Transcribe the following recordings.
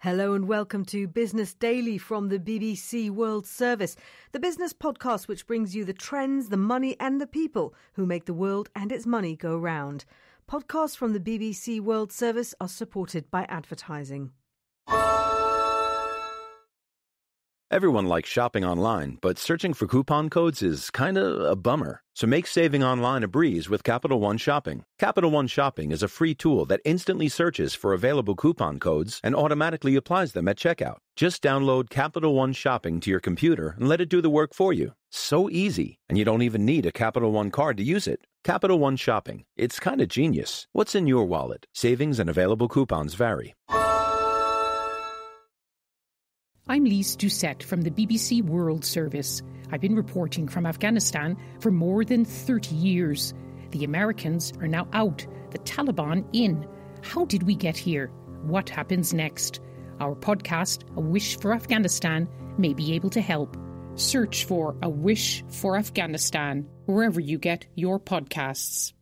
Hello and welcome to Business Daily from the BBC World Service, the business podcast which brings you the trends, the money and the people who make the world and its money go round. Podcasts from the BBC World Service are supported by advertising. Everyone likes shopping online, but searching for coupon codes is kinda a bummer. So make saving online a breeze with Capital One Shopping. Capital One Shopping is a free tool that instantly searches for available coupon codes and automatically applies them at checkout. Just download Capital One Shopping to your computer and let it do the work for you. So easy, and you don't even need a Capital One card to use it. Capital One Shopping. It's kinda genius. What's in your wallet? Savings and available coupons vary. I'm Lise Doucette from the BBC World Service. I've been reporting from Afghanistan for more than 30 years. The Americans are now out, the Taliban in. How did we get here? What happens next? Our podcast, A Wish for Afghanistan, may be able to help. Search for A Wish for Afghanistan wherever you get your podcasts.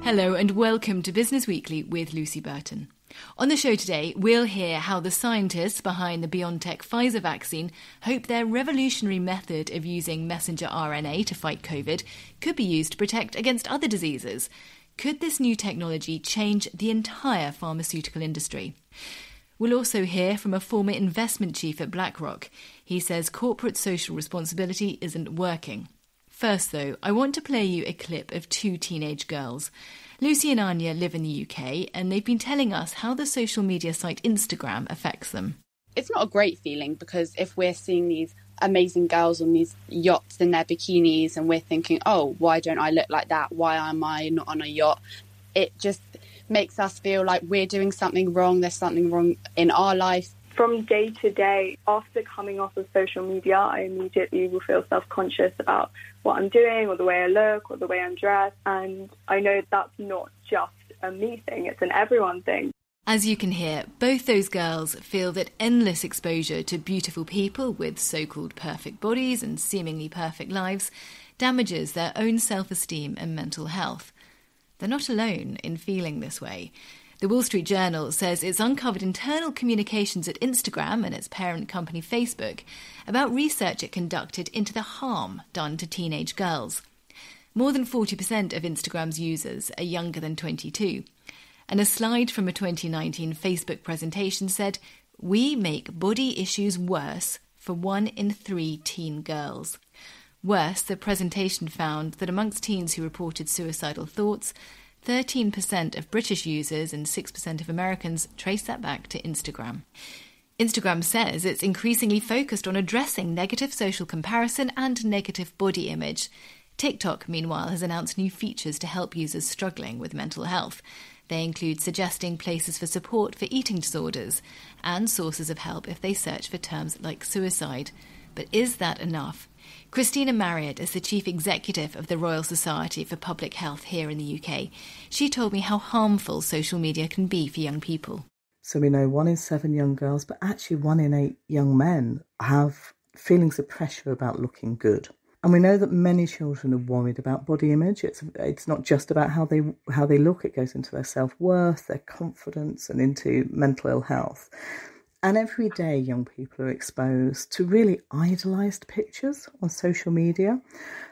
Hello and welcome to Business Weekly with Lucy Burton. On the show today, we'll hear how the scientists behind the BioNTech-Pfizer vaccine hope their revolutionary method of using messenger RNA to fight COVID could be used to protect against other diseases. Could this new technology change the entire pharmaceutical industry? We'll also hear from a former investment chief at BlackRock. He says corporate social responsibility isn't working. First, though, I want to play you a clip of two teenage girls. Lucy and Anya live in the UK, and they've been telling us how the social media site Instagram affects them. It's not a great feeling because if we're seeing these amazing girls on these yachts in their bikinis and we're thinking, oh, why don't I look like that? Why am I not on a yacht? It just makes us feel like we're doing something wrong. There's something wrong in our life. From day to day, after coming off of social media, I immediately will feel self-conscious about what I'm doing or the way I look or the way I'm dressed. And I know that's not just a me thing, it's an everyone thing. As you can hear, both those girls feel that endless exposure to beautiful people with so-called perfect bodies and seemingly perfect lives damages their own self-esteem and mental health. They're not alone in feeling this way. The Wall Street Journal says it's uncovered internal communications at Instagram and its parent company Facebook about research it conducted into the harm done to teenage girls. More than 40% of Instagram's users are younger than 22. And a slide from a 2019 Facebook presentation said, "We make body issues worse for 1 in 3 teen girls." Worse, the presentation found that amongst teens who reported suicidal thoughts, 13% of British users and 6% of Americans trace that back to Instagram. Instagram says it's increasingly focused on addressing negative social comparison and negative body image. TikTok, meanwhile, has announced new features to help users struggling with mental health. They include suggesting places for support for eating disorders and sources of help if they search for terms like suicide. But is that enough? Christina Marriott is the Chief Executive of the Royal Society for Public Health here in the UK. She told me how harmful social media can be for young people. So we know 1 in 7 young girls, but actually 1 in 8 young men have feelings of pressure about looking good. And we know that many children are worried about body image. It's not just about how they look. It goes into their self-worth, their confidence, and into mental ill health. And every day young people are exposed to really idolised pictures on social media,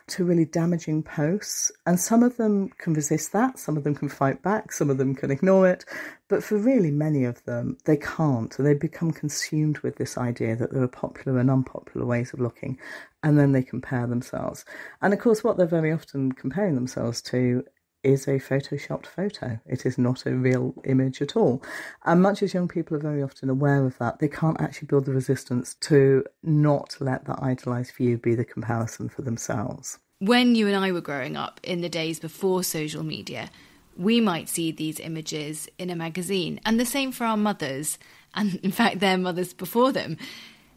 to really damaging posts. And some of them can resist that, some of them can fight back, some of them can ignore it. But for really many of them, they can't. And they become consumed with this idea that there are popular and unpopular ways of looking. And then they compare themselves. And of course, what they're very often comparing themselves to is a photoshopped photo. It is not a real image at all. And much as young people are very often aware of that, they can't actually build the resistance to not let that idolised view be the comparison for themselves. When you and I were growing up in the days before social media, we might see these images in a magazine, and the same for our mothers, and in fact their mothers before them.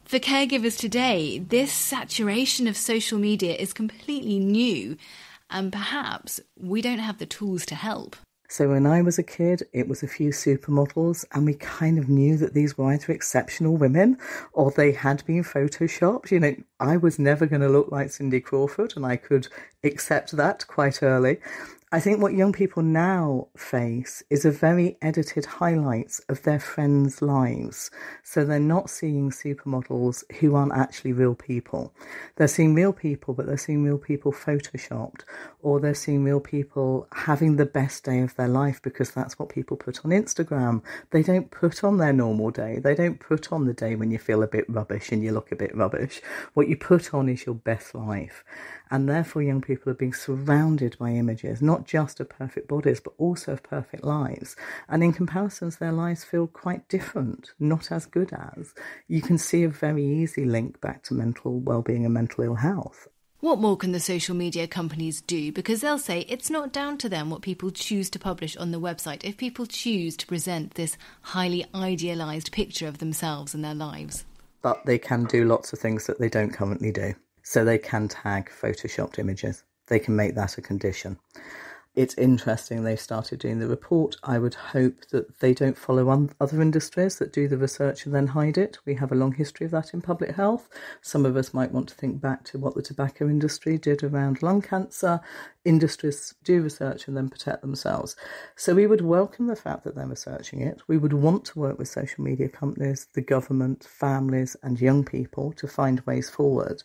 For caregivers today, this saturation of social media is completely new, and perhaps we don't have the tools to help. So when I was a kid, it was a few supermodels, and we kind of knew that these were either exceptional women or they had been photoshopped. You know, I was never going to look like Cindy Crawford, and I could accept that quite early. I think what young people now face is a very edited highlights of their friends' lives. So they're not seeing supermodels who aren't actually real people. They're seeing real people, but they're seeing real people photoshopped, or they're seeing real people having the best day of their life because that's what people put on Instagram. They don't put on their normal day. They don't put on the day when you feel a bit rubbish and you look a bit rubbish. What you put on is your best life. And therefore, young people are being surrounded by images, not just of perfect bodies, but also of perfect lives. And in comparisons, their lives feel quite different, not as good as. You can see a very easy link back to mental well-being and mental ill health. What more can the social media companies do? Because they'll say it's not down to them what people choose to publish on the website if people choose to present this highly idealised picture of themselves and their lives. But they can do lots of things that they don't currently do. So they can tag photoshopped images. They can make that a condition. It's interesting they've started doing the report. I would hope that they don't follow other industries that do the research and then hide it. We have a long history of that in public health. Some of us might want to think back to what the tobacco industry did around lung cancer. Industries do research and then protect themselves. So we would welcome the fact that they're researching it. We would want to work with social media companies, the government, families and young people to find ways forward.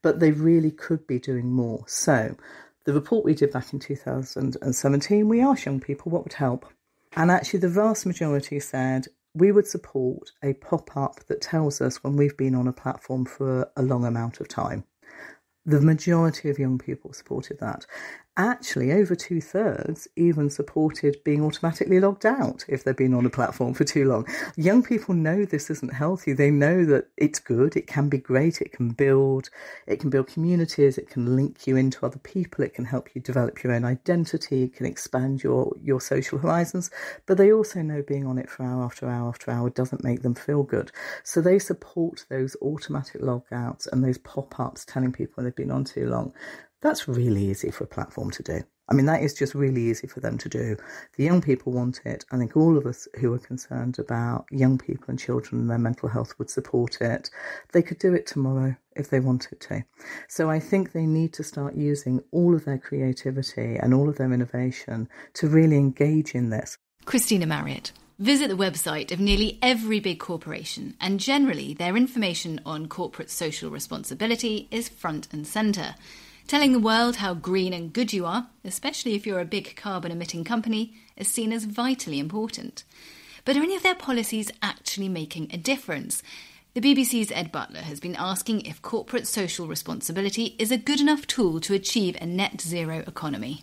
But they really could be doing more. So the report we did back in 2017, we asked young people what would help. And actually the vast majority said we would support a pop-up that tells us when we've been on a platform for a long amount of time. The majority of young people supported that. Actually, over 2/3 even supported being automatically logged out if they've been on a platform for too long. Young people know this isn't healthy. They know that it's good, it can be great, it can build communities, it can link you into other people, it can help you develop your own identity, it can expand your social horizons. But they also know being on it for hour after hour after hour doesn't make them feel good. So they support those automatic logouts and those pop-ups telling people they've been on too long. That's really easy for a platform to do. I mean, that is just really easy for them to do. The young people want it. I think all of us who are concerned about young people and children and their mental health would support it. They could do it tomorrow if they wanted to. So I think they need to start using all of their creativity and all of their innovation to really engage in this. Christina Marriott. Visit the website of nearly every big corporation, and generally their information on corporate social responsibility is front and centre. Telling the world how green and good you are, especially if you're a big carbon-emitting company, is seen as vitally important. But are any of their policies actually making a difference? The BBC's Ed Butler has been asking if corporate social responsibility is a good enough tool to achieve a net zero economy.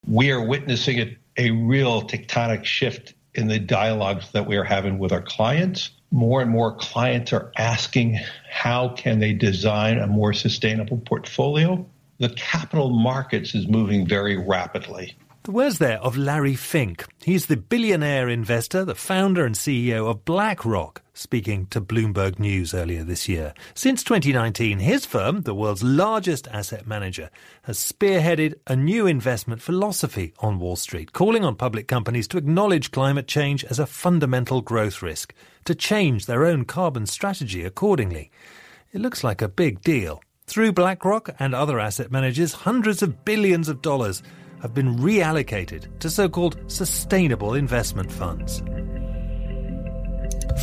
We are witnessing a real tectonic shift in the dialogues that we are having with our clients. More and more clients are asking how can they design a more sustainable portfolio. The capital markets is moving very rapidly. The words there of Larry Fink. He's the billionaire investor, the founder and CEO of BlackRock, speaking to Bloomberg News earlier this year. Since 2019, his firm, the world's largest asset manager, has spearheaded a new investment philosophy on Wall Street, calling on public companies to acknowledge climate change as a fundamental growth risk, to change their own carbon strategy accordingly. It looks like a big deal. Through BlackRock and other asset managers, hundreds of billions of dollars have been reallocated to so-called sustainable investment funds.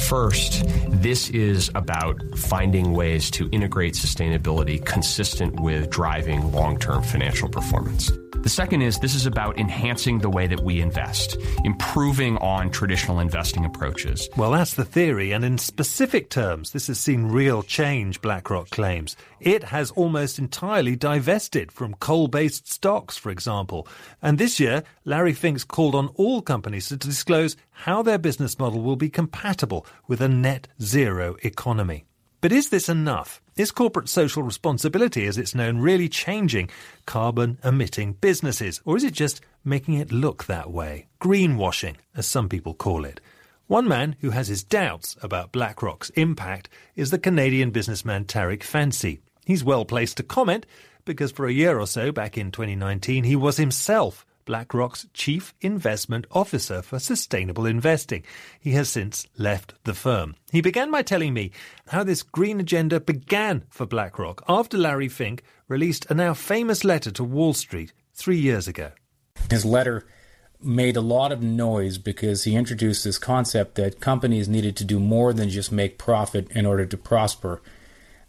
First, this is about finding ways to integrate sustainability consistent with driving long-term financial performance. The second is this is about enhancing the way that we invest, improving on traditional investing approaches. Well, that's the theory, and in specific terms, this has seen real change, BlackRock claims. It has almost entirely divested from coal-based stocks, for example. And this year, Larry Fink's called on all companies to disclose how their business model will be compatible with a net zero economy. But is this enough? Is corporate social responsibility, as it's known, really changing carbon-emitting businesses? Or is it just making it look that way? Greenwashing, as some people call it. One man who has his doubts about BlackRock's impact is the Canadian businessman Tariq Fancy. He's well placed to comment because for a year or so back in 2019, he was himself BlackRock's Chief Investment Officer for Sustainable Investing. He has since left the firm. He began by telling me how this green agenda began for BlackRock after Larry Fink released a now famous letter to Wall Street 3 years ago. His letter made a lot of noise because he introduced this concept that companies needed to do more than just make profit in order to prosper.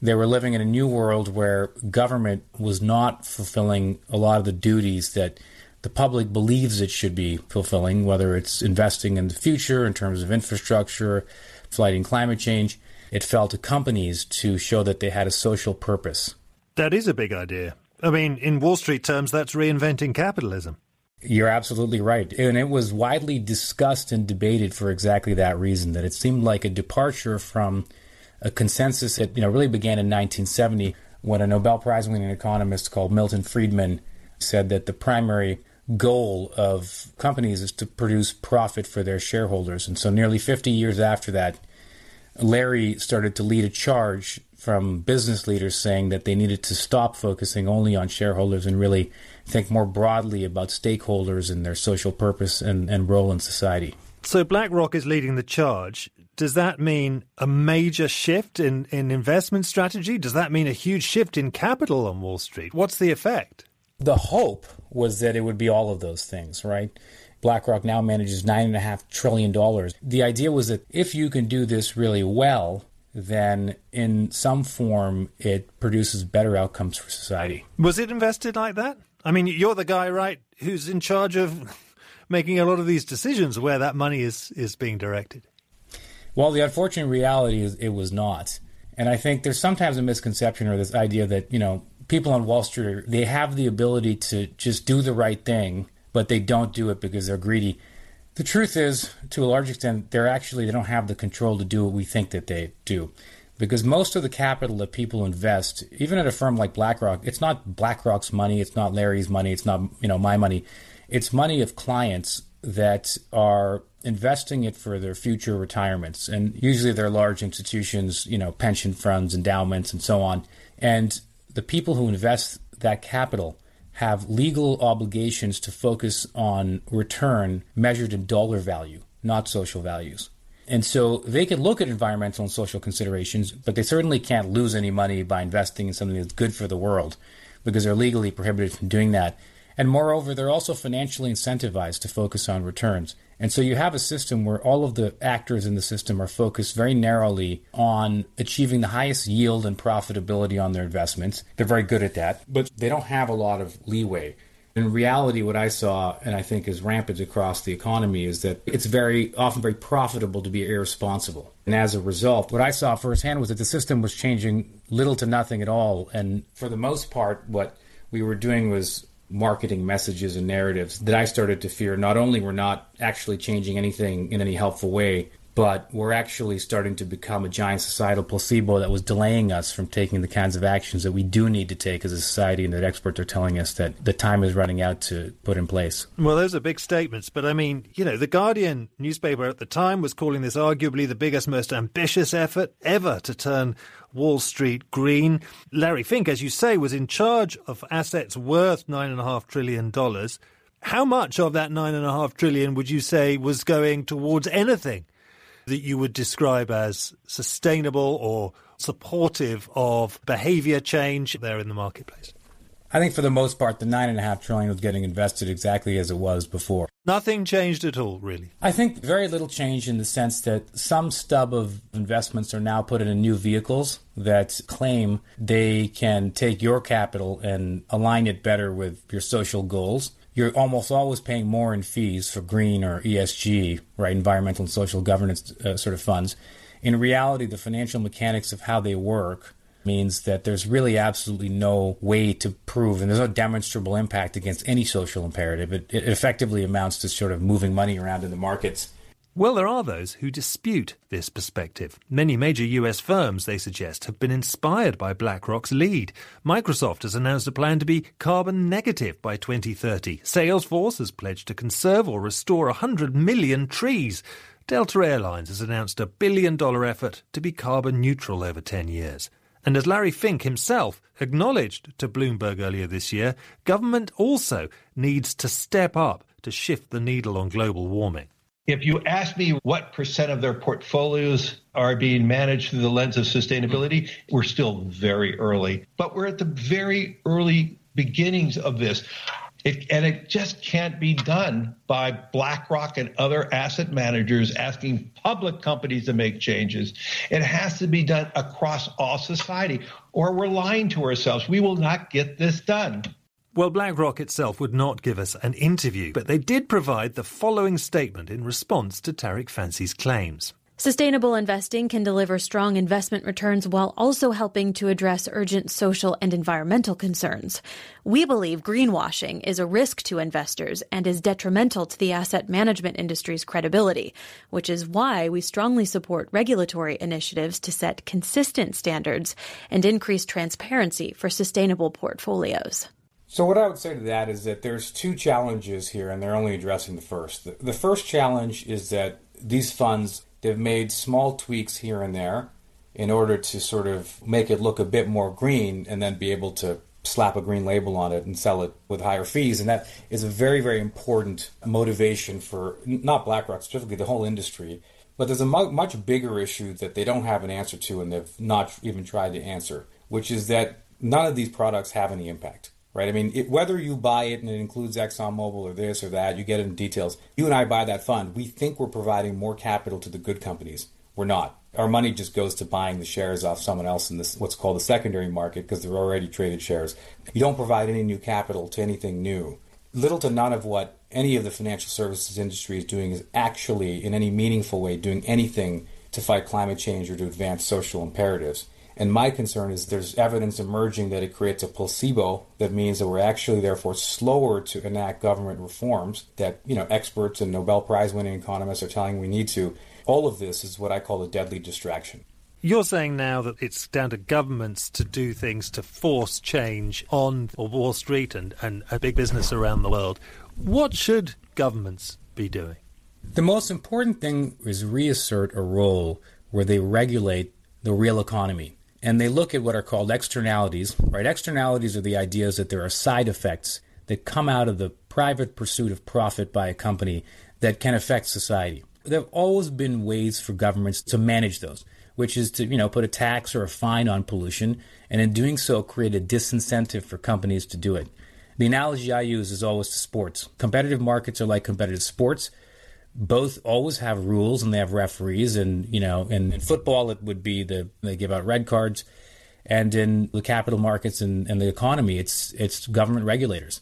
They were living in a new world where government was not fulfilling a lot of the duties that the public believes it should be fulfilling, whether it's investing in the future in terms of infrastructure, fighting climate change. It fell to companies to show that they had a social purpose. That is a big idea. I mean, in Wall Street terms, that's reinventing capitalism. You're absolutely right. And it was widely discussed and debated for exactly that reason, that it seemed like a departure from a consensus that really began in 1970 when a Nobel Prize-winning economist called Milton Friedman said that the primary goal of companies is to produce profit for their shareholders. And so nearly 50 years after that, Larry started to lead a charge from business leaders saying that they needed to stop focusing only on shareholders and really think more broadly about stakeholders and their social purpose and role in society. So BlackRock is leading the charge. Does that mean a major shift in investment strategy? Does that mean a huge shift in capital on Wall Street? What's the effect? The hope was that it would be all of those things, right? BlackRock now manages $9.5 trillion. The idea was that if you can do this really well, then in some form it produces better outcomes for society. Was it invested like that? I mean, you're the guy, right, who's in charge of making a lot of these decisions where that money is being directed. Well, the unfortunate reality is it was not. And I think there's sometimes a misconception or this idea that, people on Wall Street, they have the ability to just do the right thing, but they don't do it because they're greedy. The truth is, to a large extent, they don't have the control to do what we think that they do. Because most of the capital that people invest, even at a firm like BlackRock, it's not BlackRock's money, it's not Larry's money, it's not, my money. It's money of clients that are investing it for their future retirements. And usually they're large institutions, pension funds, endowments, and so on. And the people who invest that capital have legal obligations to focus on return measured in dollar value, not social values. And so they can look at environmental and social considerations, but they certainly can't lose any money by investing in something that's good for the world because they're legally prohibited from doing that. And moreover, they're also financially incentivized to focus on returns. And so you have a system where all of the actors in the system are focused very narrowly on achieving the highest yield and profitability on their investments. They're very good at that, but they don't have a lot of leeway. In reality, what I saw, and I think is rampant across the economy, is that it's often very profitable to be irresponsible. And as a result, what I saw firsthand was that the system was changing little to nothing at all. And for the most part, what we were doing was marketing messages and narratives that I started to fear not only were not actually changing anything in any helpful way, but were actually starting to become a giant societal placebo that was delaying us from taking the kinds of actions that we do need to take as a society and that experts are telling us that the time is running out to put in place. Well, those are big statements, but I mean, the Guardian newspaper at the time was calling this arguably the biggest, most ambitious effort ever to turn Wall Street green. Larry Fink, as you say, was in charge of assets worth $9.5 trillion. How much of that $9.5 trillion would you say was going towards anything that you would describe as sustainable or supportive of behavior change there in the marketplace? I think for the most part, the $9.5 trillion was getting invested exactly as it was before. Nothing changed at all, really? I think very little change in the sense that some stub of investments are now put into new vehicles that claim they can take your capital and align it better with your social goals. You're almost always paying more in fees for green or ESG, right, environmental and social governance sort of funds. In reality, the financial mechanics of how they work means that there's really absolutely no way to prove, and there's no demonstrable impact against any social imperative. It effectively amounts to sort of moving money around in the markets. Well, there are those who dispute this perspective. Many major US firms, they suggest, have been inspired by BlackRock's lead. Microsoft has announced a plan to be carbon negative by 2030. Salesforce has pledged to conserve or restore 100 million trees. Delta Airlines has announced a $1 billion effort to be carbon neutral over 10 years. And as Larry Fink himself acknowledged to Bloomberg earlier this year, government also needs to step up to shift the needle on global warming. If you ask me what percent of their portfolios are being managed through the lens of sustainability, we're still very early. But we're at the very early beginnings of this. And it just can't be done by BlackRock and other asset managers asking public companies to make changes. It has to be done across all society, or we're lying to ourselves. We will not get this done. Well, BlackRock itself would not give us an interview, but they did provide the following statement in response to Tariq Fancy's claims. Sustainable investing can deliver strong investment returns while also helping to address urgent social and environmental concerns. We believe greenwashing is a risk to investors and is detrimental to the asset management industry's credibility, which is why we strongly support regulatory initiatives to set consistent standards and increase transparency for sustainable portfolios. So what I would say to that is that there's two challenges here, and they're only addressing the first. The first challenge is that these funds, they've made small tweaks here and there in order to sort of make it look a bit more green and then be able to slap a green label on it and sell it with higher fees. And that is a very, very important motivation for not BlackRock specifically, the whole industry. But there's a much bigger issue that they don't have an answer to, and they've not even tried to answer, which is that none of these products have any impact. Right? I mean, whether you buy it and it includes ExxonMobil or this or that, you get it in details. You and I buy that fund. We think we're providing more capital to the good companies. We're not. Our money just goes to buying the shares off someone else in this what's called the secondary market because they're already traded shares. You don't provide any new capital to anything new. Little to none of what any of the financial services industry is doing is actually, in any meaningful way, doing anything to fight climate change or to advance social imperatives. And my concern is there's evidence emerging that it creates a placebo that means that we're actually therefore slower to enact government reforms that, experts and Nobel Prize winning economists are telling we need to. All of this is what I call a deadly distraction. You're saying now that it's down to governments to do things to force change on Wall Street and big business around the world. What should governments be doing? The most important thing is reassert a role where they regulate the real economy. And they look at what are called externalities, right? Externalities are the ideas that there are side effects that come out of the private pursuit of profit by a company that can affect society. There have always been ways for governments to manage those, which is to, put a tax or a fine on pollution, and in doing so, create a disincentive for companies to do it. The analogy I use is always to sports. Competitive markets are like competitive sports. Both always have rules and they have referees, and in football it would be they give out red cards, and in the capital markets and the economy it's government regulators.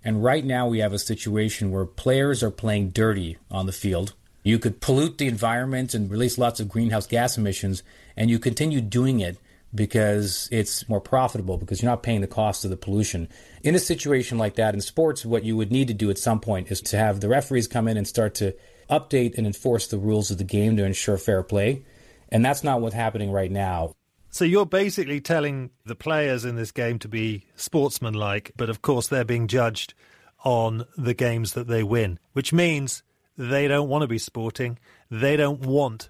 And right now we have a situation where players are playing dirty on the field. You could pollute the environment and release lots of greenhouse gas emissions, and you continue doing it because it's more profitable, because you're not paying the cost of the pollution. In a situation like that in sports, what you would need to do at some point is to have the referees come in and start to update and enforce the rules of the game to ensure fair play. And that's not what's happening right now. So you're basically telling the players in this game to be sportsmanlike, but of course they're being judged on the games that they win, which means they don't want to be sporting. They don't want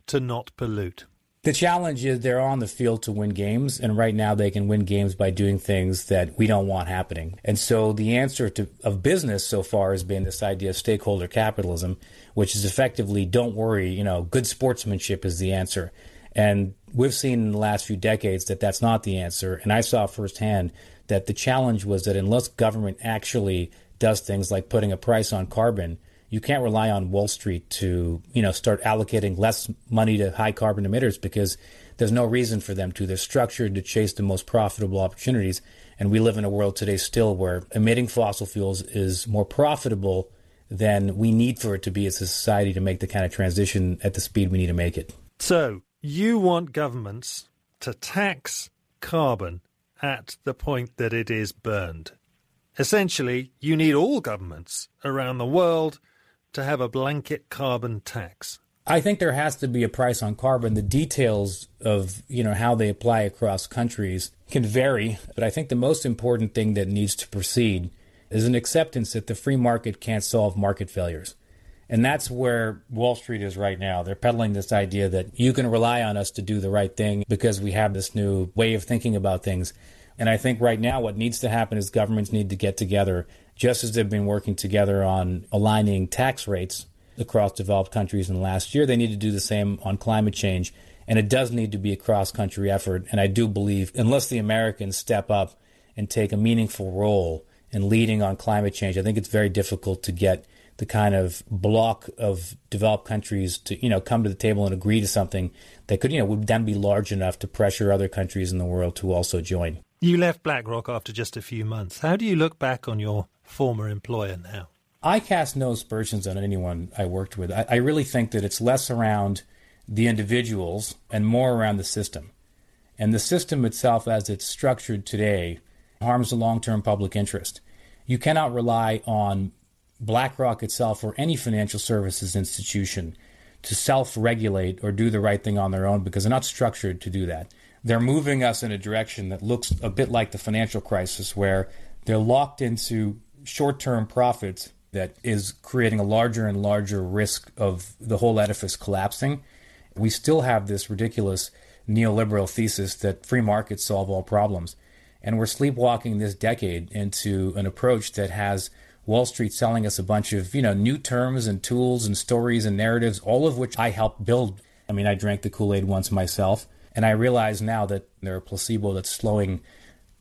to not pollute. The challenge is they're on the field to win games, and right now they can win games by doing things that we don't want happening. And so the answer of business so far has been this idea of stakeholder capitalism, which is effectively, don't worry, good sportsmanship is the answer. And we've seen in the last few decades that that's not the answer. And I saw firsthand that the challenge was that unless government actually does things like putting a price on carbon, you can't rely on Wall Street to, start allocating less money to high carbon emitters, because there's no reason for them to. They're structured to chase the most profitable opportunities. And we live in a world today still where emitting fossil fuels is more profitable than we need for it to be as a society to make the kind of transition at the speed we need to make it. So you want governments to tax carbon at the point that it is burned. Essentially, you need all governments around the world to have a blanket carbon tax. I think there has to be a price on carbon. The details of, how they apply across countries can vary, but I think the most important thing that needs to proceed is an acceptance that the free market can't solve market failures. And that's where Wall Street is right now. They're peddling this idea that you can rely on us to do the right thing because we have this new way of thinking about things. And I think right now what needs to happen is governments need to get together, just as they've been working together on aligning tax rates across developed countries in the last year. They need to do the same on climate change. And it does need to be a cross-country effort. And I do believe unless the Americans step up and take a meaningful role and leading on climate change, I think it's very difficult to get the kind of block of developed countries to, come to the table and agree to something that could, would then be large enough to pressure other countries in the world to also join. You left BlackRock after just a few months. How do you look back on your former employer now? I cast no aspersions on anyone I worked with. I really think that it's less around the individuals and more around the system. And the system itself, as it's structured today, harms the long-term public interest. You cannot rely on BlackRock itself or any financial services institution to self-regulate or do the right thing on their own because they're not structured to do that. They're moving us in a direction that looks a bit like the financial crisis, where they're locked into short-term profits that is creating a larger and larger risk of the whole edifice collapsing. We still have this ridiculous neoliberal thesis that free markets solve all problems. And we're sleepwalking this decade into an approach that has Wall Street selling us a bunch of, new terms and tools and stories and narratives, all of which I helped build. I mean, I drank the Kool-Aid once myself, and I realize now that they're a placebo that's slowing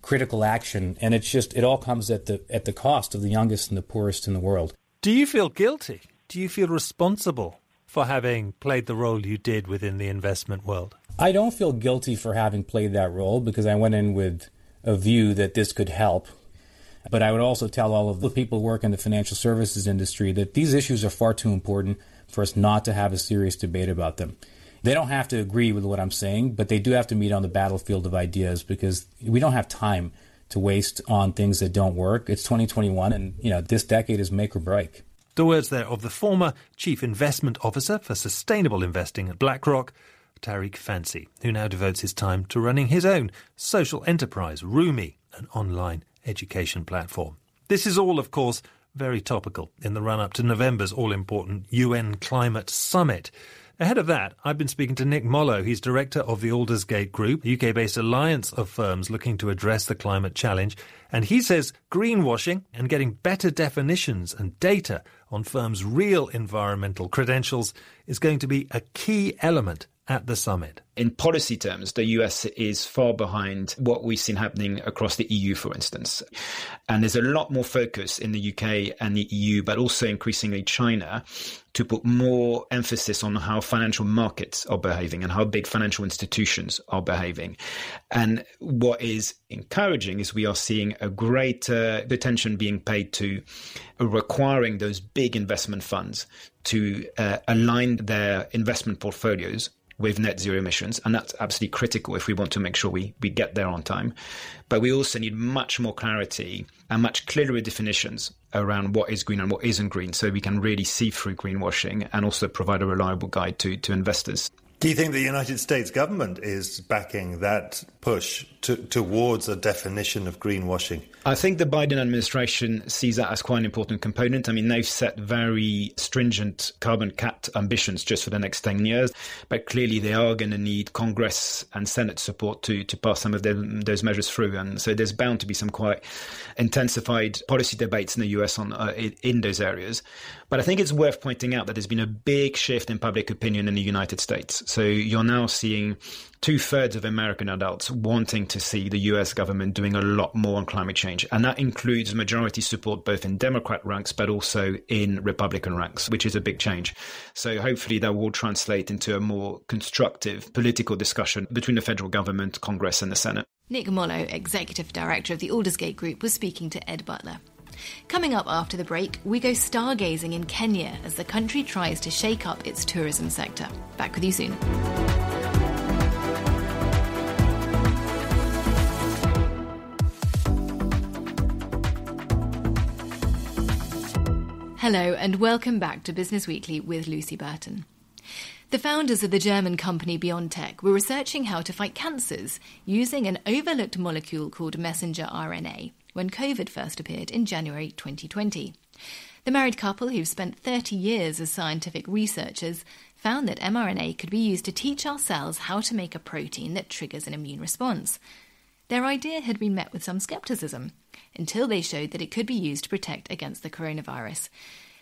critical action, and it all comes at the cost of the youngest and the poorest in the world. Do you feel guilty? Do you feel responsible for having played the role you did within the investment world? I don't feel guilty for having played that role because I went in with a view that this could help. But I would also tell all of the people who work in the financial services industry that these issues are far too important for us not to have a serious debate about them. They don't have to agree with what I'm saying, but they do have to meet on the battlefield of ideas because we don't have time to waste on things that don't work. It's 2021 and, this decade is make or break. The words there of the former Chief Investment Officer for Sustainable Investing at BlackRock, Tariq Fancy, who now devotes his time to running his own social enterprise, Rumi, an online education platform. This is all, of course, very topical in the run-up to November's all-important UN Climate Summit. Ahead of that, I've been speaking to Nick Mollo. He's director of the Aldersgate Group, a UK-based alliance of firms looking to address the climate challenge. And he says greenwashing and getting better definitions and data on firms' real environmental credentials is going to be a key element at the summit. In policy terms, the US is far behind what we've seen happening across the EU, for instance. And there's a lot more focus in the UK and the EU, but also increasingly China, to put more emphasis on how financial markets are behaving and how big financial institutions are behaving. And what is encouraging is we are seeing a greater attention being paid to requiring those big investment funds to align their investment portfolios with net zero emissions. And that's absolutely critical if we want to make sure we get there on time. But we also need much more clarity and much clearer definitions around what is green and what isn't green, so we can really see through greenwashing and also provide a reliable guide to investors. Do you think the United States government is backing that push towards a definition of greenwashing? I think the Biden administration sees that as quite an important component. I mean, they've set very stringent carbon cap ambitions just for the next 10 years, but clearly they are going to need Congress and Senate support to pass some of those measures through. And so there's bound to be some quite intensified policy debates in the US in those areas. But I think it's worth pointing out that there's been a big shift in public opinion in the United States. So you're now seeing 2/3 of American adults wanting to see the US government doing a lot more on climate change. And that includes majority support both in Democrat ranks, but also in Republican ranks, which is a big change. So hopefully that will translate into a more constructive political discussion between the federal government, Congress and the Senate. Nick Mollo, Executive Director of the Aldersgate Group, was speaking to Ed Butler. Coming up after the break, we go stargazing in Kenya as the country tries to shake up its tourism sector. Back with you soon. Hello and welcome back to Business Weekly with Lucy Burton. The founders of the German company BioNTech were researching how to fight cancers using an overlooked molecule called messenger RNA when COVID first appeared in January 2020. The married couple, who've spent 30 years as scientific researchers, found that mRNA could be used to teach our cells how to make a protein that triggers an immune response. Their idea had been met with some scepticism, until they showed that it could be used to protect against the coronavirus.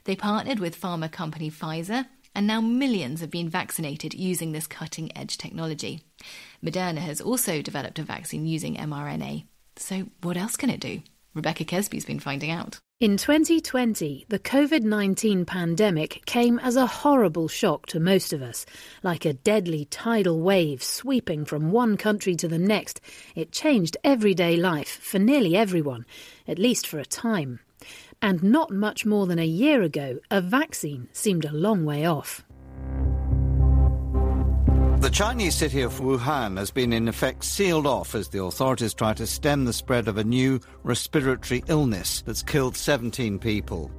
They partnered with pharma company Pfizer, and now millions have been vaccinated using this cutting-edge technology. Moderna has also developed a vaccine using mRNA. So what else can it do? Rebecca Kesby's been finding out. In 2020, the COVID-19 pandemic came as a horrible shock to most of us. Like a deadly tidal wave sweeping from one country to the next, it changed everyday life for nearly everyone, at least for a time. And not much more than a year ago, a vaccine seemed a long way off. The Chinese city of Wuhan has been in effect sealed off as the authorities try to stem the spread of a new respiratory illness that's killed 17 people.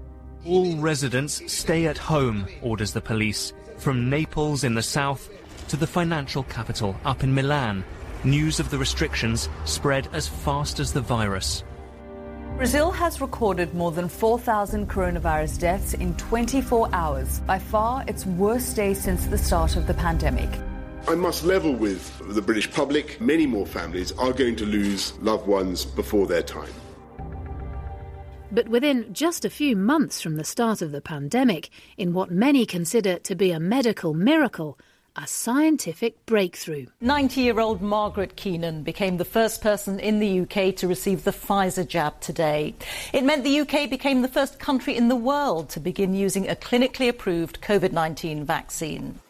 All residents stay at home, orders the police. From Naples in the south to the financial capital up in Milan, news of the restrictions spread as fast as the virus. Brazil has recorded more than 4,000 coronavirus deaths in 24 hours. By far, its worst day since the start of the pandemic. I must level with the British public. Many more families are going to lose loved ones before their time. But within just a few months from the start of the pandemic, in what many consider to be a medical miracle, a scientific breakthrough. 90-year-old Margaret Keenan became the first person in the UK to receive the Pfizer jab today. It meant the UK became the first country in the world to begin using a clinically approved COVID-19 vaccine.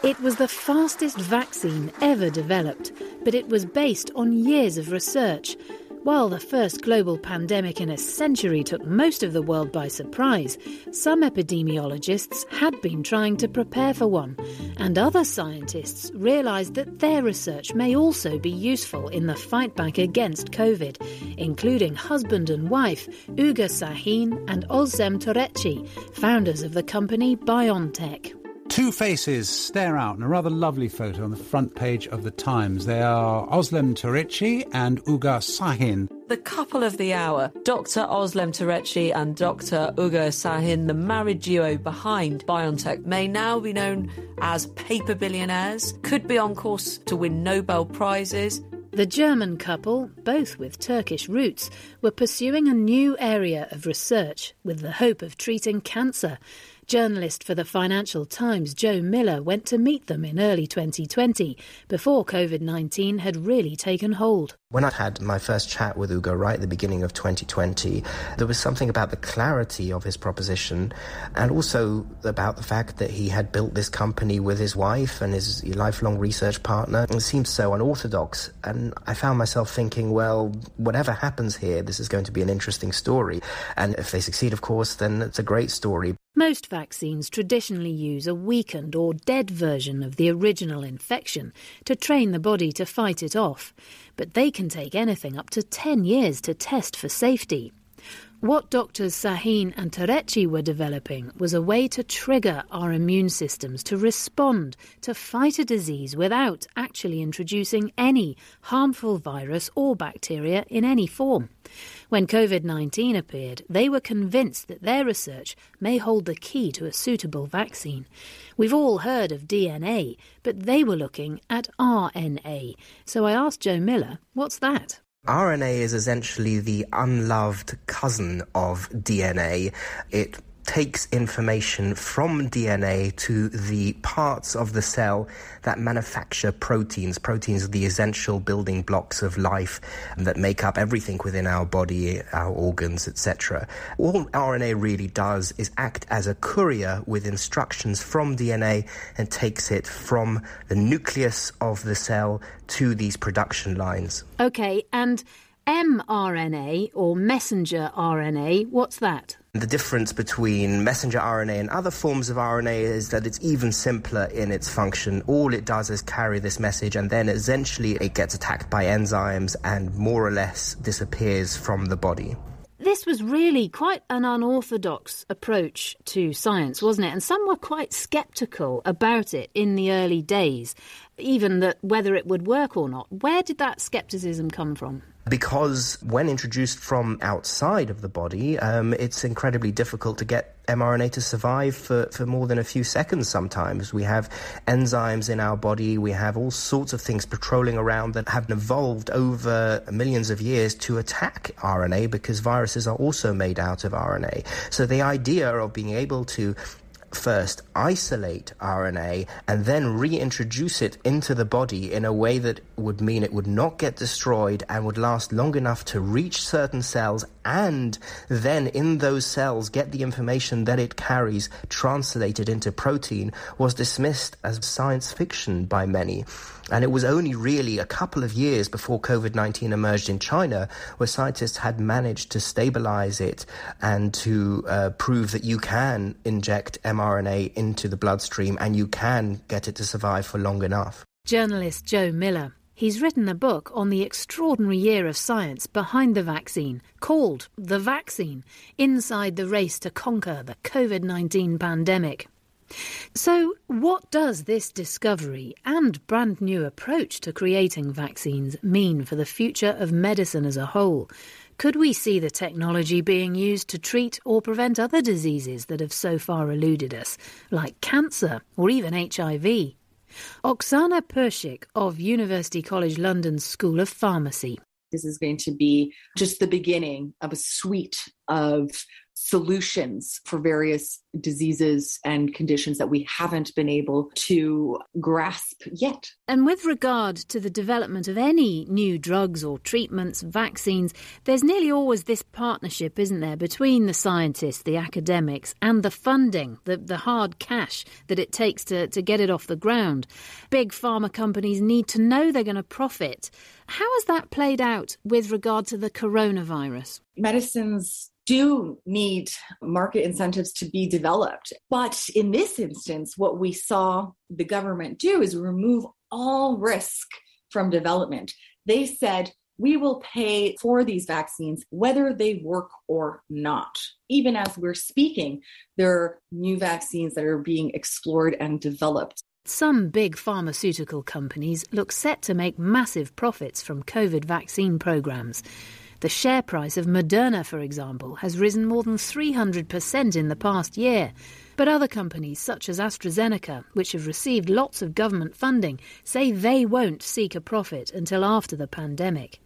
It was the fastest vaccine ever developed, but it was based on years of research. While the first global pandemic in a century took most of the world by surprise, some epidemiologists had been trying to prepare for one, and other scientists realised that their research may also be useful in the fight back against COVID, including husband and wife Ugur Sahin and Özlem Türeci, founders of the company BioNTech. Two faces stare out in a rather lovely photo on the front page of The Times. They are Özlem Türeci and Ugur Sahin. The couple of the hour, Dr. Özlem Türeci and Dr. Ugur Sahin, the married duo behind BioNTech, may now be known as paper billionaires, could be on course to win Nobel Prizes. The German couple, both with Turkish roots, were pursuing a new area of research with the hope of treating cancer. Journalist for the Financial Times, Joe Miller, went to meet them in early 2020, before COVID-19 had really taken hold. When I had my first chat with Ugur right at the beginning of 2020, there was something about the clarity of his proposition and also about the fact that he had built this company with his wife and his lifelong research partner. It seemed so unorthodox, and I found myself thinking, well, whatever happens here, this is going to be an interesting story. And if they succeed, of course, then it's a great story. Most vaccines traditionally use a weakened or dead version of the original infection to train the body to fight it off, but they can take anything up to 10 years to test for safety. What Drs. Sahin and Türeci were developing was a way to trigger our immune systems to respond to fight a disease without actually introducing any harmful virus or bacteria in any form. When COVID-19 appeared, they were convinced that their research may hold the key to a suitable vaccine. We've all heard of DNA, but they were looking at RNA. So I asked Joe Miller, what's that? RNA is essentially the unloved cousin of DNA. It takes information from DNA to the parts of the cell that manufacture proteins. Proteins are the essential building blocks of life that make up everything within our body, our organs, etc. All RNA really does is act as a courier with instructions from DNA and takes it from the nucleus of the cell to these production lines. OK, and mRNA, or messenger RNA, what's that? The difference between messenger RNA and other forms of RNA is that it's even simpler in its function. All it does is carry this message, and then essentially it gets attacked by enzymes and more or less disappears from the body. This was really quite an unorthodox approach to science, wasn't it? And some were quite sceptical about it in the early days, even that whether it would work or not. Where did that scepticism come from? Because when introduced from outside of the body, it's incredibly difficult to get mRNA to survive for more than a few seconds sometimes. We have enzymes in our body, we have all sorts of things patrolling around that have evolved over millions of years to attack RNA, because viruses are also made out of RNA. So the idea of being able to first isolate RNA and then reintroduce it into the body in a way that would mean it would not get destroyed and would last long enough to reach certain cells, and then in those cells get the information that it carries translated into protein, was dismissed as science fiction by many. And it was only really a couple of years before COVID-19 emerged in China where scientists had managed to stabilize it and to prove that you can inject mRNA into the bloodstream and you can get it to survive for long enough. Journalist Joe Miller. He's written a book on the extraordinary year of science behind the vaccine, called The Vaccine, Inside the Race to Conquer the COVID-19 Pandemic. So what does this discovery and brand new approach to creating vaccines mean for the future of medicine as a whole? Could we see the technology being used to treat or prevent other diseases that have so far eluded us, like cancer or even HIV? Oksana Pershik of University College London's School of Pharmacy. This is going to be just the beginning of a suite of solutions for various diseases and conditions that we haven't been able to grasp yet. And with regard to the development of any new drugs or treatments, vaccines, there's nearly always this partnership, isn't there, between the scientists, the academics, and the funding, the hard cash that it takes to get it off the ground. Big pharma companies need to know they're going to profit. How has that played out with regard to the coronavirus? Medicines do need market incentives to be developed. But in this instance, what we saw the government do is remove all risk from development. They said, we will pay for these vaccines whether they work or not. Even as we're speaking, there are new vaccines that are being explored and developed. Some big pharmaceutical companies look set to make massive profits from COVID vaccine programmes. The share price of Moderna, for example, has risen more than 300% in the past year. But other companies, such as AstraZeneca, which have received lots of government funding, say they won't seek a profit until after the pandemic.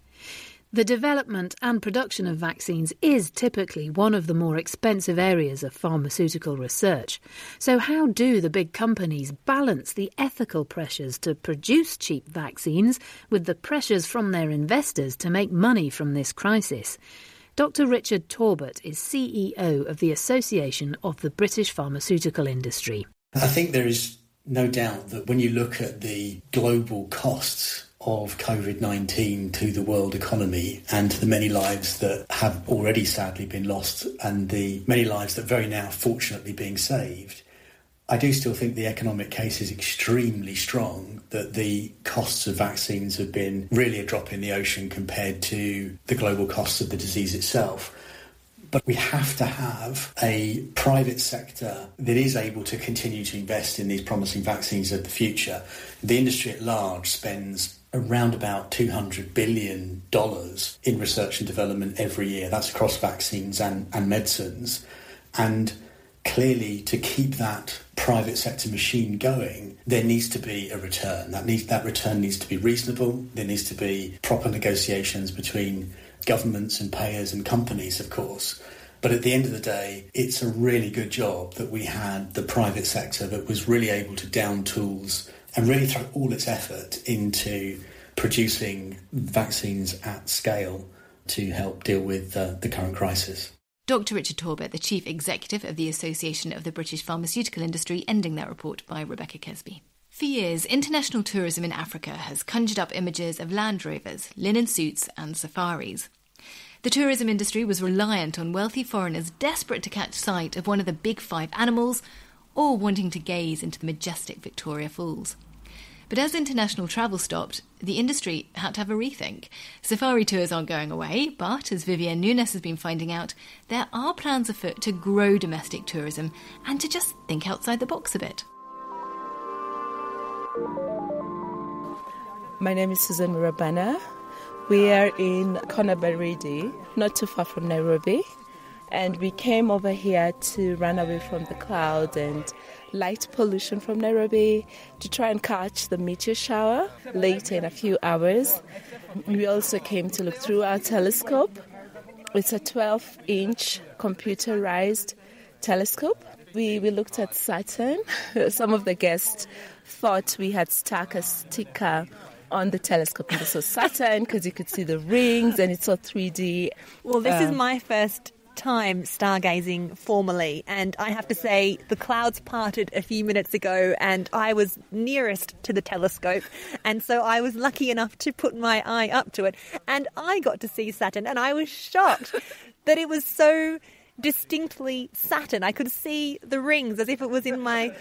The development and production of vaccines is typically one of the more expensive areas of pharmaceutical research. So how do the big companies balance the ethical pressures to produce cheap vaccines with the pressures from their investors to make money from this crisis? Dr. Richard Torbett is CEO of the Association of the British Pharmaceutical Industry. I think there is no doubt that when you look at the global costs of COVID-19 to the world economy and to the many lives that have already sadly been lost and the many lives that very now fortunately being saved, I do still think the economic case is extremely strong, that the costs of vaccines have been really a drop in the ocean compared to the global costs of the disease itself. But we have to have a private sector that is able to continue to invest in these promising vaccines of the future. The industry at large spends around about $200 billion in research and development every year. That's across vaccines and medicines. And clearly, to keep that private sector machine going, there needs to be a return. That return needs to be reasonable. There needs to be proper negotiations between governments and payers and companies, of course. But at the end of the day, it's a really good job that we had the private sector that was really able to down tools and really throw all its effort into producing vaccines at scale to help deal with the current crisis. Dr. Richard Torbett, the Chief Executive of the Association of the British Pharmaceutical Industry, ending that report by Rebecca Kesby. For years, international tourism in Africa has conjured up images of Land Rovers, linen suits and safaris. The tourism industry was reliant on wealthy foreigners desperate to catch sight of one of the big five animals or wanting to gaze into the majestic Victoria Falls. But as international travel stopped, the industry had to have a rethink. Safari tours aren't going away, but as Vivienne Nunes has been finding out, there are plans afoot to grow domestic tourism and to just think outside the box a bit. My name is Susan Mirabana. We are in Konabaridi, not too far from Nairobi. And we came over here to run away from the cloud and light pollution from Nairobi, to try and catch the meteor shower later in a few hours. We also came to look through our telescope. It's a 12-inch computerized telescope. We looked at Saturn. Some of the guests thought we had stuck a sticker on the telescope, and this was Saturn because you could see the rings and it's all 3D. Well, this is my first time stargazing formally, and I have to say the clouds parted a few minutes ago and I was nearest to the telescope, and so I was lucky enough to put my eye up to it and I got to see Saturn, and I was shocked that it was so distinctly Saturn. I could see the rings as if it was in my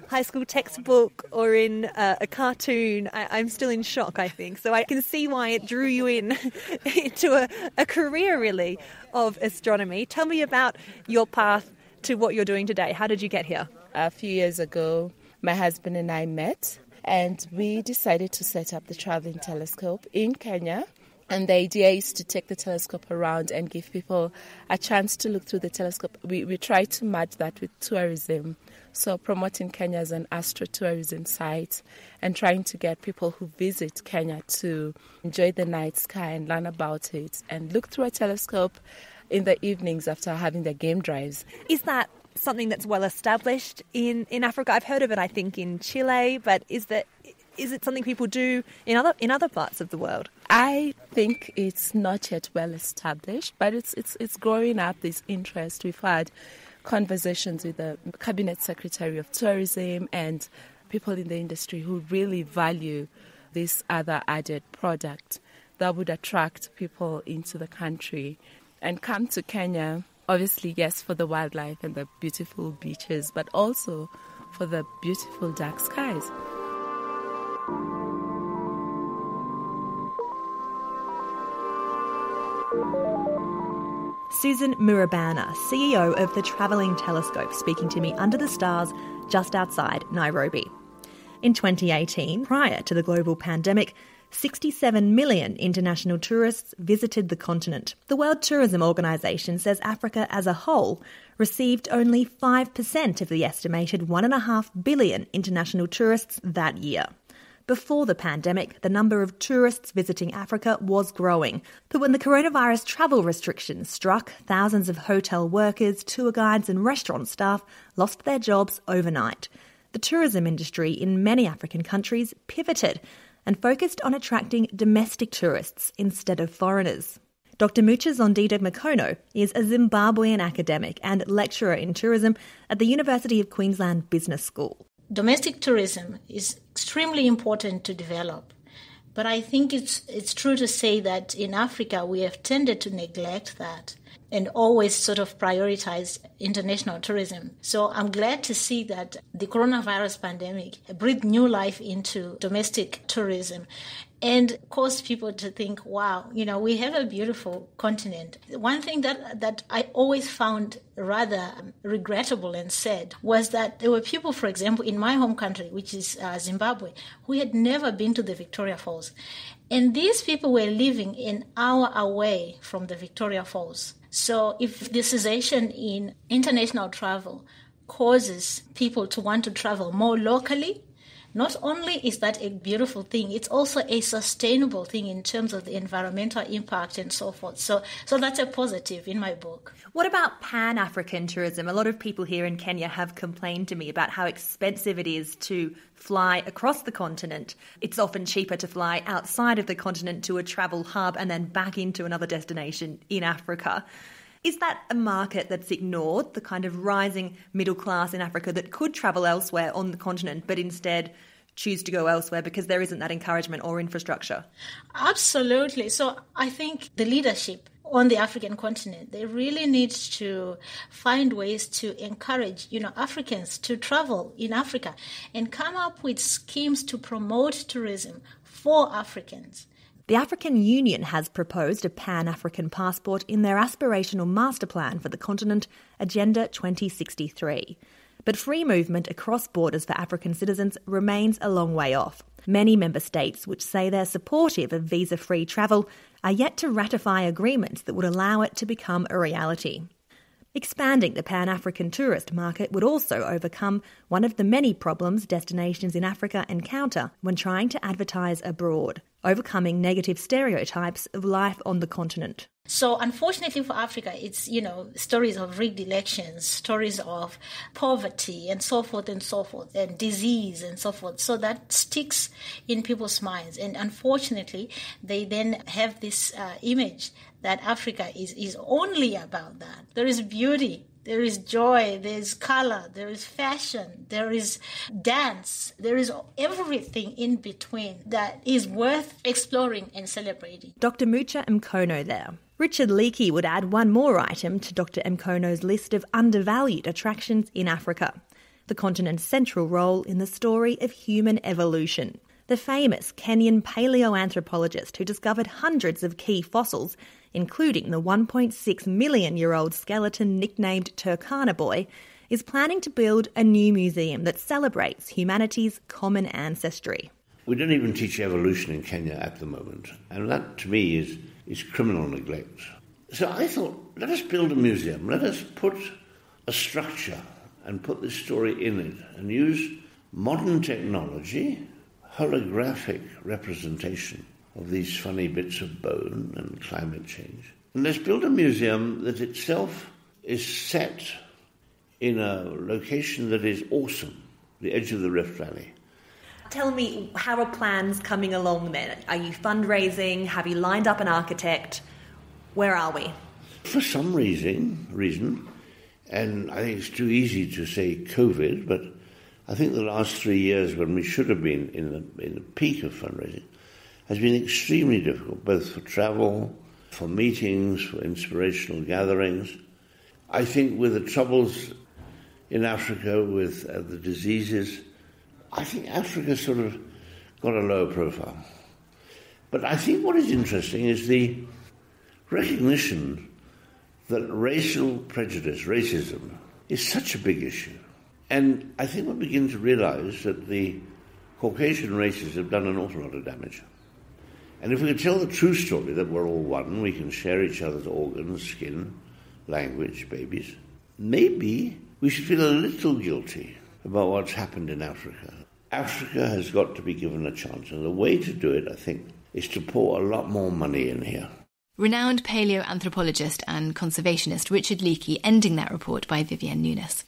high school textbook or in a cartoon. I'm still in shock, I think. So I can see why it drew you in into a career, really, of astronomy. Tell me about your path to what you're doing today. How did you get here? A few years ago, my husband and I met, and we decided to set up the traveling telescope in Kenya. And the idea is to take the telescope around and give people a chance to look through the telescope. We try to match that with tourism. So promoting Kenya as an astro-tourism site and trying to get people who visit Kenya to enjoy the night sky and learn about it and look through a telescope in the evenings after having their game drives. Is that something that's well established in Africa? I've heard of it, I think, in Chile, but is it something people do in other parts of the world? I think it's not yet well established, but it's growing up, this interest. We've had conversations with the Cabinet Secretary of Tourism and people in the industry who really value this other added product that would attract people into the country and come to Kenya, obviously, yes, for the wildlife and the beautiful beaches, but also for the beautiful dark skies. Susan Murabana, CEO of the Travelling Telescope, speaking to me under the stars just outside Nairobi. In 2018, prior to the global pandemic, 67 million international tourists visited the continent. The World Tourism Organization says Africa as a whole received only 5% of the estimated 1.5 billion international tourists that year. Before the pandemic, the number of tourists visiting Africa was growing. But when the coronavirus travel restrictions struck, thousands of hotel workers, tour guides and restaurant staff lost their jobs overnight. The tourism industry in many African countries pivoted and focused on attracting domestic tourists instead of foreigners. Dr. Muchazondida Makono is a Zimbabwean academic and lecturer in tourism at the University of Queensland Business School. Domestic tourism is extremely important to develop, but I think it's true to say that in Africa we have tended to neglect that and always sort of prioritize international tourism. So I'm glad to see that the coronavirus pandemic breathed new life into domestic tourism and caused people to think, wow, we have a beautiful continent. One thing that I always found rather regrettable and sad was that there were people, for example, in my home country, which is Zimbabwe, who had never been to the Victoria Falls. And these people were living an hour away from the Victoria Falls. So if the cessation in international travel causes people to want to travel more locally, not only is that a beautiful thing, it's also a sustainable thing in terms of the environmental impact and so forth. So that's a positive in my book. What about Pan-African tourism? A lot of people here in Kenya have complained to me about how expensive it is to fly across the continent. It's often cheaper to fly outside of the continent to a travel hub and then back into another destination in Africa. Is that a market that's ignored, the kind of rising middle class in Africa that could travel elsewhere on the continent but instead choose to go elsewhere because there isn't that encouragement or infrastructure? Absolutely. So I think the leadership on the African continent, they really need to find ways to encourage, Africans to travel in Africa and come up with schemes to promote tourism for Africans. The African Union has proposed a Pan-African passport in their aspirational master plan for the continent, Agenda 2063. But free movement across borders for African citizens remains a long way off. Many member states, which say they're supportive of visa-free travel, are yet to ratify agreements that would allow it to become a reality. Expanding the Pan-African tourist market would also overcome one of the many problems destinations in Africa encounter when trying to advertise abroad, overcoming negative stereotypes of life on the continent. So unfortunately for Africa, it's, stories of rigged elections, stories of poverty and so forth, and disease and so forth. So that sticks in people's minds. And unfortunately, they then have this image that Africa is only about that. There is beauty. There is joy, there is color, there is fashion, there is dance, there is everything in between that is worth exploring and celebrating. Dr. Mucha Mkono there. Richard Leakey would add one more item to Dr. Mkono's list of undervalued attractions in Africa: the continent's central role in the story of human evolution. The famous Kenyan paleoanthropologist who discovered hundreds of key fossils, including the 1.6 million-year-old skeleton nicknamed Turkana Boy, is planning to build a new museum that celebrates humanity's common ancestry. We don't even teach evolution in Kenya at the moment, and that to me is criminal neglect. So I thought, let us build a museum, let us put a structure and put this story in it and use modern technology, holographic representation of these funny bits of bone and climate change. And let's build a museum that itself is set in a location that is awesome, the edge of the Rift Valley. Tell me, how are plans coming along then? Are you fundraising? Have you lined up an architect? Where are we? For some reason, and I think it's too easy to say COVID, but I think the last 3 years, when we should have been in the peak of fundraising, has been extremely difficult, both for travel, for meetings, for inspirational gatherings. I think with the troubles in Africa, with the diseases, I think Africa sort of got a lower profile. But I think what is interesting is the recognition that racial prejudice, racism, is such a big issue. And I think we're beginning to realize that the Caucasian races have done an awful lot of damage. And if we can tell the true story that we're all one, we can share each other's organs, skin, language, babies, maybe we should feel a little guilty about what's happened in Africa. Africa has got to be given a chance, and the way to do it, I think, is to pour a lot more money in here. Renowned paleoanthropologist and conservationist Richard Leakey ending that report by Vivienne Nunes.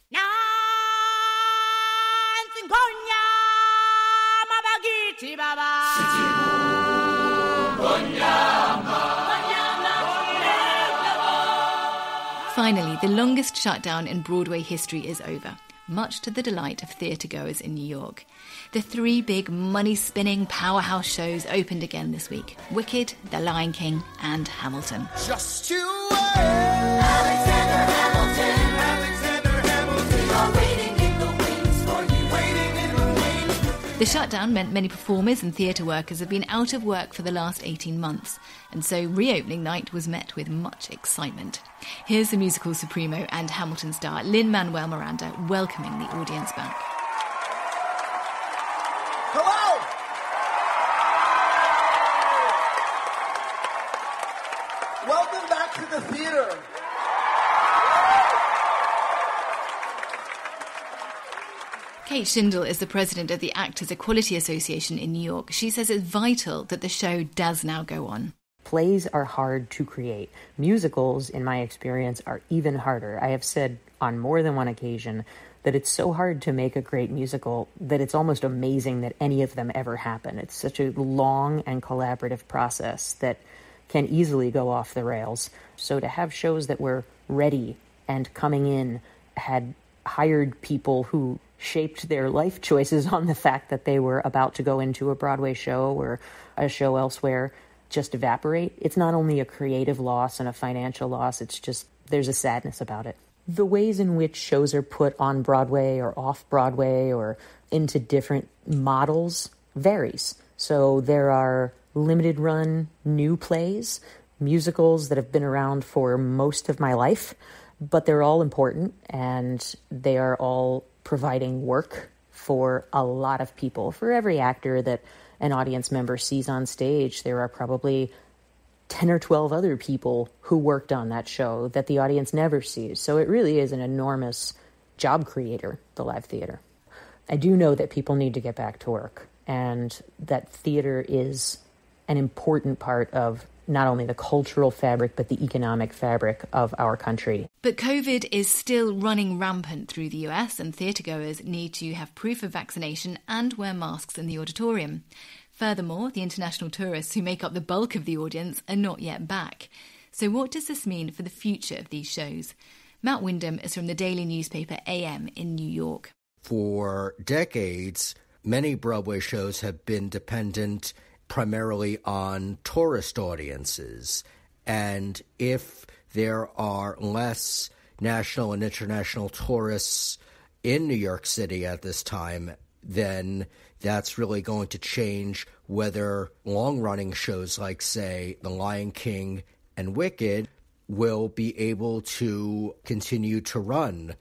Finally, the longest shutdown in Broadway history is over, much to the delight of theatregoers in New York. The three big money-spinning powerhouse shows opened again this week: Wicked, The Lion King and Hamilton. Just you wait. Alexander Hamilton, we are waiting in the wings for you, waiting in the wings. The shutdown meant many performers and theatre workers have been out of work for the last 18 months, and so reopening night was met with much excitement. Here's the musical supremo and Hamilton star Lin-Manuel Miranda welcoming the audience back. Hello! Welcome back to the theater. Kate Shindle is the president of the Actors Equality Association in New York. She says it's vital that the show does now go on. Plays are hard to create. Musicals, in my experience, are even harder. I have said on more than one occasion that it's so hard to make a great musical that it's almost amazing that any of them ever happen. It's such a long and collaborative process that can easily go off the rails. So to have shows that were ready and coming in, had hired people who shaped their life choices on the fact that they were about to go into a Broadway show or a show elsewhere, just evaporate. It's not only a creative loss and a financial loss, it's just, there's a sadness about it. The ways in which shows are put on Broadway or off Broadway or into different models varies. So there are limited run new plays, musicals that have been around for most of my life, but they're all important and they are all providing work for a lot of people. For every actor that an audience member sees on stage, there are probably 10 or 12 other people who worked on that show that the audience never sees. So it really is an enormous job creator, the live theater. I do know that people need to get back to work and that theater is an important part of not only the cultural fabric, but the economic fabric of our country. But COVID is still running rampant through the US, and theatregoers need to have proof of vaccination and wear masks in the auditorium. Furthermore, the international tourists who make up the bulk of the audience are not yet back. So what does this mean for the future of these shows? Matt Wyndham is from the daily newspaper AM in New York. For decades, many Broadway shows have been dependent primarily on tourist audiences. And if there are less national and international tourists in New York City at this time, then that's really going to change whether long-running shows like, say, The Lion King and Wicked will be able to continue to run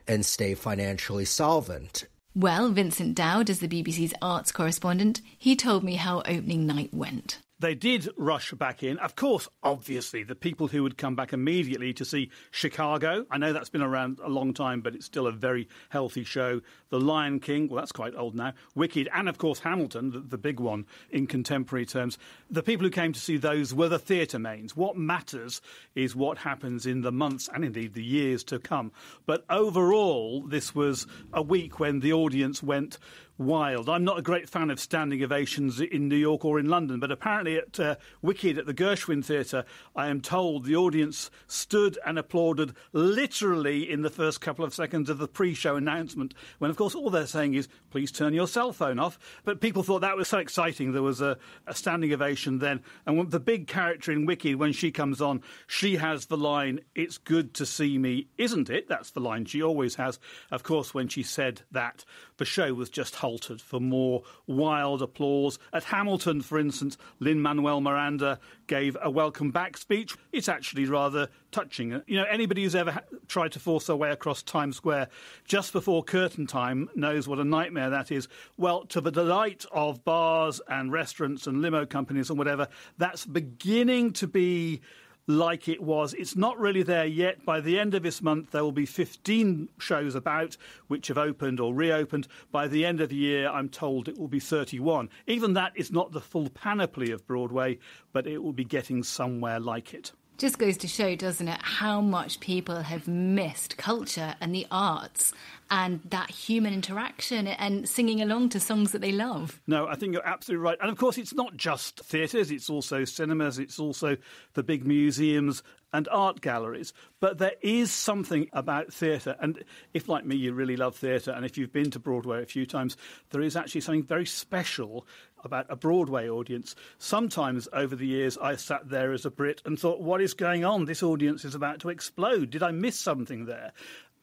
and stay financially solvent. Well, Vincent Dowd is the BBC's arts correspondent. He told me how opening night went. They did rush back in. Of course, obviously, the people who would come back immediately to see Chicago. I know that's been around a long time, but it's still a very healthy show. The Lion King, well, that's quite old now. Wicked, and of course Hamilton, the big one in contemporary terms. The people who came to see those were the theatre mains. What matters is what happens in the months and indeed the years to come. But overall, this was a week when the audience went wild. I'm not a great fan of standing ovations in New York or in London, but apparently at Wicked at the Gershwin Theatre, I am told the audience stood and applauded literally in the first couple of seconds of the pre-show announcement, when of course all they're saying is, please turn your cell phone off. But people thought that was so exciting. There was a standing ovation then. And the big character in Wicked, when she comes on, she has the line, "It's good to see me, isn't it?" That's the line she always has. Of course, when she said that, the show was just halted for more wild applause. At Hamilton, for instance, Lin-Manuel Miranda gave a welcome back speech. It's actually rather touching. You know, anybody who's ever tried to force their way across Times Square just before curtain time knows what a nightmare that is. Well, to the delight of bars and restaurants and limo companies and whatever, that's beginning to be like it was. It's not really there yet. By the end of this month, there will be 15 shows about which have opened or reopened. By the end of the year, I'm told it will be 31. Even that is not the full panoply of Broadway, but it will be getting somewhere like it. Just goes to show, doesn't it, how much people have missed culture and the arts and that human interaction and singing along to songs that they love. No, I think you're absolutely right. And of course, it's not just theatres, it's also cinemas, it's also the big museums and art galleries. But there is something about theatre, and if, like me, you really love theatre, and if you've been to Broadway a few times, there is actually something very special about a Broadway audience. Sometimes over the years I sat there as a Brit and thought, what is going on? This audience is about to explode. Did I miss something there?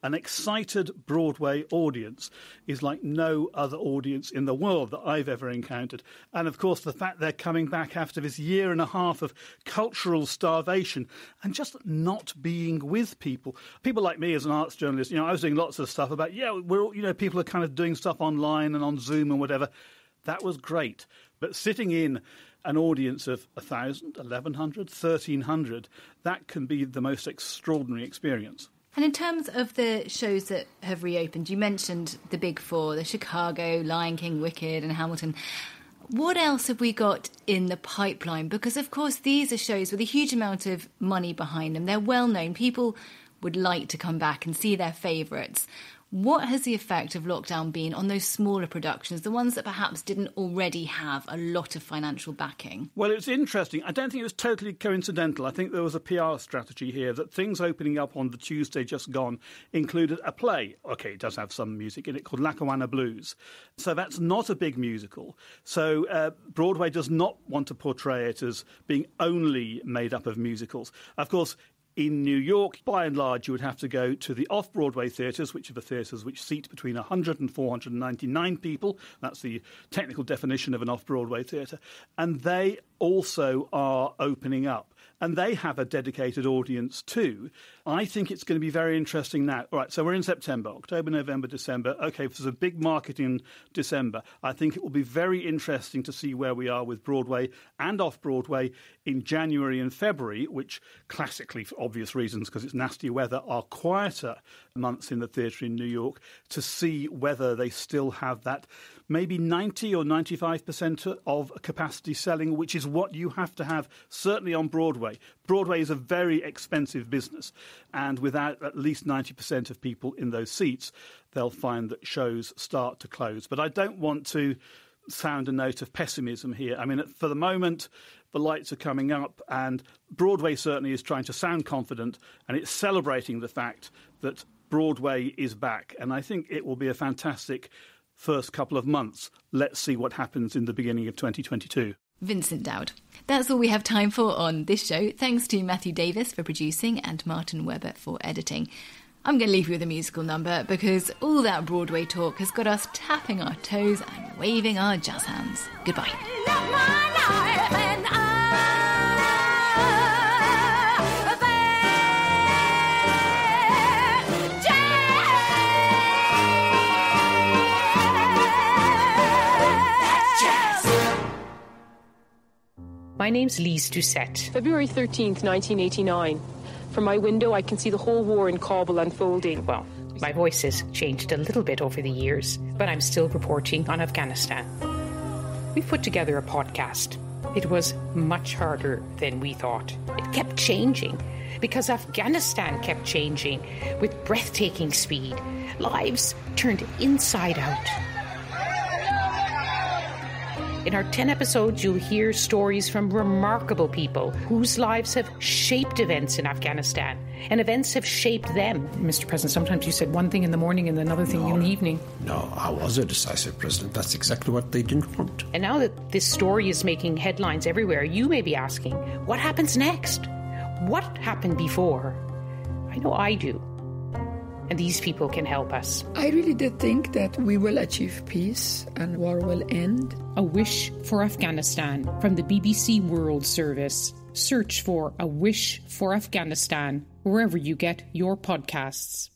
An excited Broadway audience is like no other audience in the world that I've ever encountered. And of course, the fact they're coming back after this year and a half of cultural starvation and just not being with people. People like me as an arts journalist, I was doing lots of stuff about, people are kind of doing stuff online and on Zoom and whatever. That was great. But sitting in an audience of 1,000, 1,100, 1,300, that can be the most extraordinary experience. And in terms of the shows that have reopened, you mentioned the big four, the Chicago, Lion King, Wicked and Hamilton. What else have we got in the pipeline? Because, of course, these are shows with a huge amount of money behind them. They're well-known. People would like to come back and see their favourites. What has the effect of lockdown been on those smaller productions, the ones that perhaps didn't already have a lot of financial backing? Well, it's interesting. I don't think it was totally coincidental. I think there was a PR strategy here that things opening up on the Tuesday just gone included a play. OK, it does have some music in it called Lackawanna Blues. So that's not a big musical. So Broadway does not want to portray it as being only made up of musicals. Of course, in New York, by and large, you would have to go to the off-Broadway theatres, which are the theatres which seat between 100 and 499 people. That's the technical definition of an off-Broadway theatre. And they also are opening up. And they have a dedicated audience too. I think it's going to be very interesting now. All right, so we're in September, October, November, December. OK, if there's a big market in December, I think it will be very interesting to see where we are with Broadway and off-Broadway in January and February, which classically, for obvious reasons, because it's nasty weather, are quieter months in the theatre in New York to see whether they still have that maybe 90 or 95% of capacity selling, which is what you have to have, certainly on Broadway. Broadway is a very expensive business, and without at least 90% of people in those seats, they'll find that shows start to close. But I don't want to sound a note of pessimism here. I mean, for the moment, the lights are coming up, and Broadway certainly is trying to sound confident, and it's celebrating the fact that Broadway is back. And I think it will be a fantastic first couple of months. Let's see what happens in the beginning of 2022. Vincent Dowd. That's all we have time for on this show. Thanks to Matthew Davis for producing and Martin Webber for editing. I'm going to leave you with a musical number because all that Broadway talk has got us tapping our toes and waving our jazz hands. Goodbye. My name's Lise Doucette. February 13th, 1989. From my window, I can see the whole war in Kabul unfolding. Well, my voice has changed a little bit over the years, but I'm still reporting on Afghanistan. We've put together a podcast. It was much harder than we thought. It kept changing because Afghanistan kept changing with breathtaking speed. Lives turned inside out. In our 10 episodes, you'll hear stories from remarkable people whose lives have shaped events in Afghanistan, and events have shaped them. Mr. President, sometimes you said one thing in the morning and another thing in the evening. No, I was a decisive president. That's exactly what they didn't want. And now that this story is making headlines everywhere, you may be asking, what happens next? What happened before? I know I do. And these people can help us. I really did think that we will achieve peace and war will end. A Wish for Afghanistan from the BBC World Service. Search for A Wish for Afghanistan wherever you get your podcasts.